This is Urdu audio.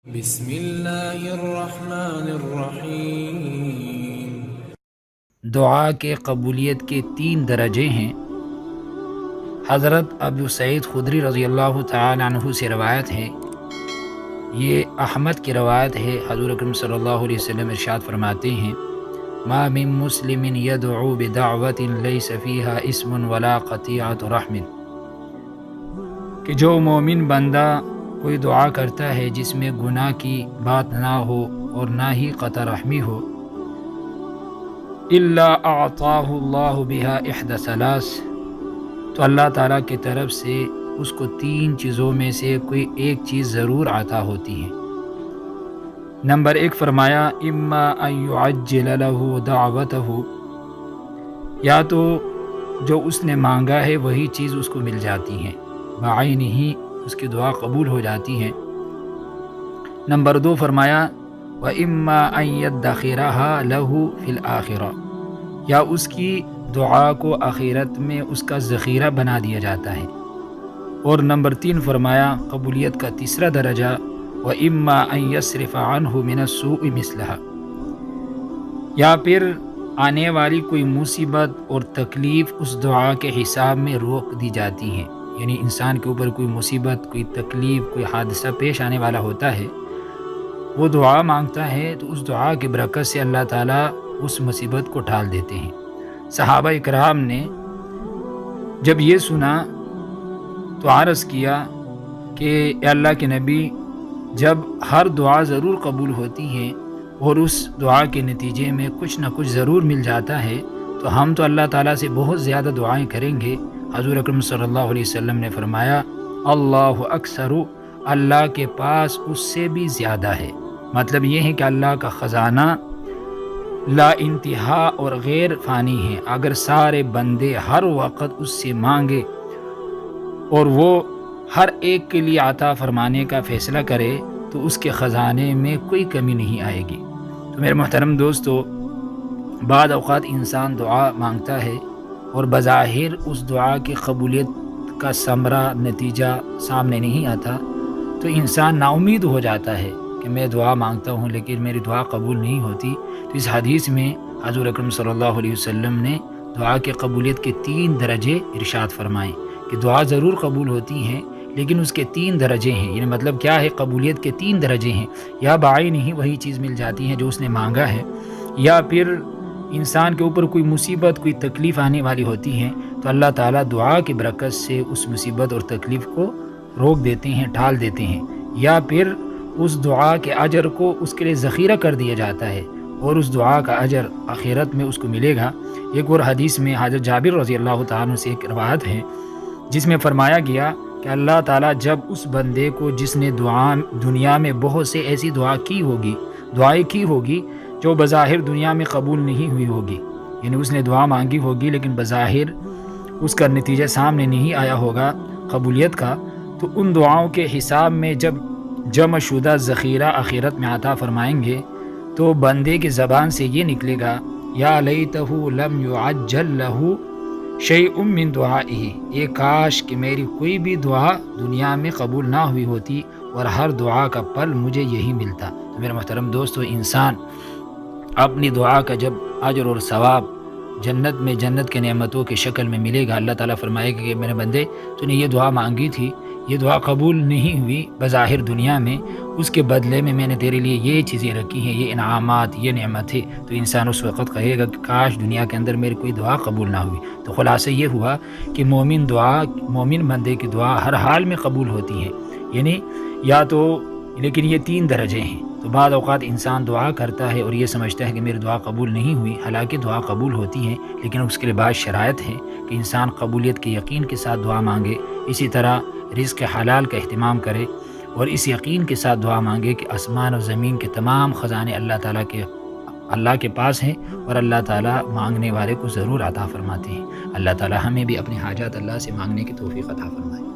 بسم اللہ الرحمن الرحیم۔ دعا کے قبولیت کے 3 درجے ہیں۔ حضرت ابو سعید خدری رضی اللہ تعالی عنہ سے روایت ہے، یہ احمد کی روایت ہے۔ حضور اکرم صلی اللہ علیہ وسلم ارشاد فرماتے ہیں، ما من مسلم يدعو بدعوت ليس فيها اسم ولا قطيعة رحم، کہ جو مومن بندہ کوئی دعا کرتا ہے جس میں گناہ کی بات نہ ہو اور نہ ہی قطع رحمی ہو، الا اعطاه اللہ بها احدى ثلاث، تو اللہ تعالیٰ کی طرف سے اس کو 3 چیزوں میں سے کوئی ایک چیز ضرور عطا ہوتی ہے۔ نمبر 1 فرمایا، اما ان يعجل له دعوته، یا تو جو اس نے مانگا ہے وہی چیز اس کو مل جاتی ہے، بعینہ ہی اس کی دعا قبول ہو جاتی ہے۔ نمبر 2 فرمایا، وَإِمَّا أَن يَدَّخِرَهَا لَهُ فِي الْآخِرَةِ، یا اس کی دعا کو آخرت میں اس کا ذخیرہ بنا دیا جاتا ہے۔ اور نمبر 3 فرمایا، قبولیت کا تیسرا درجہ، وَإِمَّا أَن يَصْرِفَ عَنْهُ مِنَ السُّوءِ مِثْلَهَا، یا پھر آنے والی کوئی مصیبت اور تکلیف اس دعا کے حساب میں روک دی جاتی ہیں، یعنی انسان کے اوپر کوئی مصیبت، کوئی تکلیف، کوئی حادثہ پیش آنے والا ہوتا ہے، وہ دعا مانگتا ہے تو اس دعا کی برکت سے اللہ تعالیٰ اس مصیبت کو ٹال دیتے ہیں۔ صحابہ اکرام نے جب یہ سنا تو عرض کیا کہ اے اللہ کے نبی، جب ہر دعا ضرور قبول ہوتی ہے اور اس دعا کے نتیجے میں کچھ نہ کچھ ضرور مل جاتا ہے، تو ہم تو اللہ تعالیٰ سے بہت زیادہ دعائیں کریں گے۔ حضور اکرم صلی اللہ علیہ وسلم نے فرمایا، اللہ اکثر، اللہ کے پاس اس سے بھی زیادہ ہے۔ مطلب یہ ہے کہ اللہ کا خزانہ لا انتہا اور غیر فانی ہے۔ اگر سارے بندے ہر وقت اس سے مانگے اور وہ ہر ایک کے لیے عطا فرمانے کا فیصلہ کرے تو اس کے خزانے میں کوئی کمی نہیں آئے گی۔ تو میرے محترم دوستو، بعض اوقات انسان دعا مانگتا ہے اور بظاہر اس دعا کی قبولیت کا ثمرہ، نتیجہ سامنے نہیں آتا، تو انسان نا امید ہو جاتا ہے کہ میں دعا مانگتا ہوں لیکن میری دعا قبول نہیں ہوتی۔ تو اس حدیث میں حضور اکرم صلی اللہ علیہ وسلم نے دعا کے قبولیت کے 3 درجے ارشاد فرمائے کہ دعا ضرور قبول ہوتی ہیں لیکن اس کے 3 درجے ہیں۔ یعنی مطلب کیا ہے، قبولیت کے 3 درجے ہیں، یا بعین ہی وہی چیز مل جاتی ہے جو اس نے مانگا ہے، یا پھر انسان کے اوپر کوئی مصیبت، کوئی تکلیف آنے والی ہوتی ہے تو اللہ تعالیٰ دعا کی برکت سے اس مصیبت اور تکلیف کو روک دیتے ہیں، ٹال دیتے ہیں، یا پھر اس دعا کے اجر کو اس کے لیے ذخیرہ کر دیا جاتا ہے اور اس دعا کا اجر آخرت میں اس کو ملے گا۔ ایک اور حدیث میں حضرت جابر رضی اللہ تعالیٰ عنہ سے ایک روایت ہے جس میں فرمایا گیا کہ اللہ تعالیٰ جب اس بندے کو جس نے دنیا میں بہت سے ایسی دعائیں کی ہوگی جو بظاہر دنیا میں قبول نہیں ہوئی ہوگی، یعنی اس نے دعا مانگی ہوگی لیکن بظاہر اس کا نتیجہ سامنے نہیں آیا ہوگا قبولیت کا، تو ان دعاؤں کے حساب میں جب جمع شدہ ذخیرہ آخرت میں عطا فرمائیں گے تو بندے کی زبان سے یہ نکلے گا، یا لیتہ لم یعجل لہ شیء من دعائہ، یہ کاش کہ میری کوئی بھی دعا دنیا میں قبول نہ ہوئی ہوتی اور ہر دعا کا پل مجھے یہی ملتا۔ تو میرے محترم دوستو، انسان اپنی دعا کا جب اجر اور ثواب جنت میں، جنت کے نعمتوں کی شکل میں ملے گا، اللہ تعالیٰ فرمائے گا کہ میرے بندے، تو نے یہ دعا مانگی تھی، یہ دعا قبول نہیں ہوئی بظاہر دنیا میں، اس کے بدلے میں نے تیرے لیے یہ چیزیں رکھی ہیں، یہ انعامات، یہ نعمتیں۔ تو انسان اس وقت کہے گا کہ کاش دنیا کے اندر میری کوئی دعا قبول نہ ہوئی۔ تو خلاصہ یہ ہوا کہ مومن بندے کی دعا ہر حال میں قبول ہوتی ہے، یعنی یا تو، لیکن یہ 3 درجے ہیں۔ تو بعض اوقات انسان دعا کرتا ہے اور یہ سمجھتا ہے کہ میری دعا قبول نہیں ہوئی، حالانکہ دعا قبول ہوتی ہے لیکن اس کے لیے بعض شرائط ہے کہ انسان قبولیت کے یقین کے ساتھ دعا مانگے، اسی طرح رزق حلال کا اہتمام کرے اور اس یقین کے ساتھ دعا مانگے کہ آسمان اور زمین کے تمام خزانے اللہ کے پاس ہیں اور اللہ تعالیٰ مانگنے والے کو ضرور عطا فرماتے ہیں۔ اللہ تعالیٰ ہمیں بھی اپنے حاجات اللہ سے مانگنے کی توفیق عطا فرمائے۔